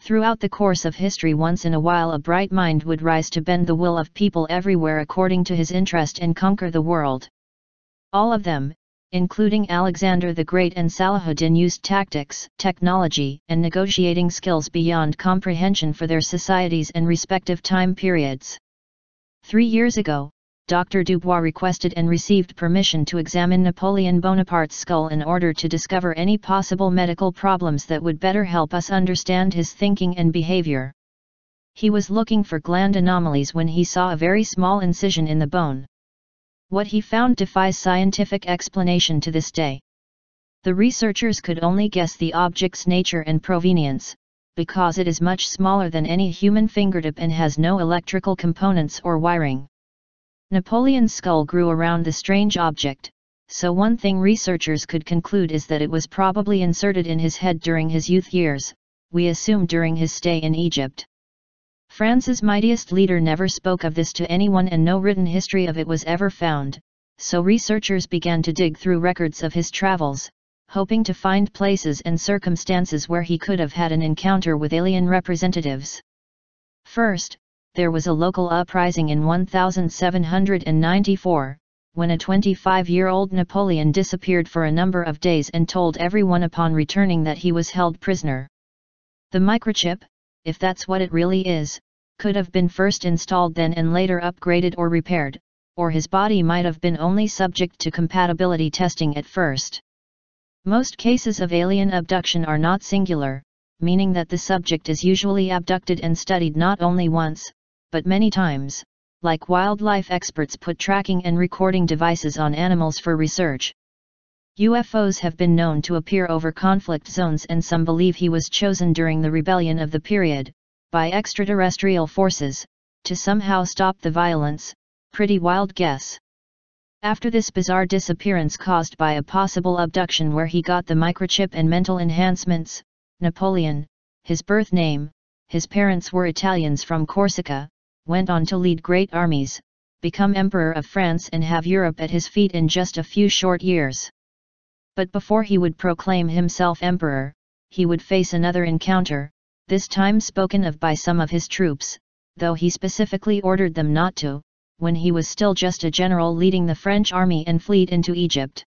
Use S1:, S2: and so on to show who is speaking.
S1: Throughout the course of history, once in a while a bright mind would rise to bend the will of people everywhere according to his interest and conquer the world. All of them, including Alexander the Great and Salahuddin, used tactics, technology, and negotiating skills beyond comprehension for their societies and respective time periods. 3 years ago, Dr. N.W.O requested and received permission to examine Napoleon Bonaparte's skull in order to discover any possible medical problems that would better help us understand his thinking and behavior. He was looking for gland anomalies when he saw a very small incision in the bone. What he found defies scientific explanation to this day. The researchers could only guess the object's nature and provenience, because it is much smaller than any human fingertip and has no electrical components or wiring. Napoleon's skull grew around the strange object, so one thing researchers could conclude is that it was probably inserted in his head during his youth years, we assume during his stay in Egypt. France's mightiest leader never spoke of this to anyone and no written history of it was ever found, so researchers began to dig through records of his travels, hoping to find places and circumstances where he could have had an encounter with alien representatives. First, there was a local uprising in 1794, when a 25-year-old Napoleon disappeared for a number of days and told everyone upon returning that he was held prisoner. The microchip, if that's what it really is, could have been first installed then and later upgraded or repaired, or his body might have been only subject to compatibility testing at first. Most cases of alien abduction are not singular, meaning that the subject is usually abducted and studied not only once, but many times. Like wildlife experts put tracking and recording devices on animals for research. UFOs have been known to appear over conflict zones, and some believe he was chosen during the rebellion of the period, by extraterrestrial forces, to somehow stop the violence. Pretty wild guess. After this bizarre disappearance caused by a possible abduction where he got the microchip and mental enhancements, Napoleon, his birth name, his parents were Italians from Corsica, went on to lead great armies, become Emperor of France and have Europe at his feet in just a few short years. But before he would proclaim himself emperor, he would face another encounter, this time spoken of by some of his troops, though he specifically ordered them not to, when he was still just a general leading the French army and fleet into Egypt.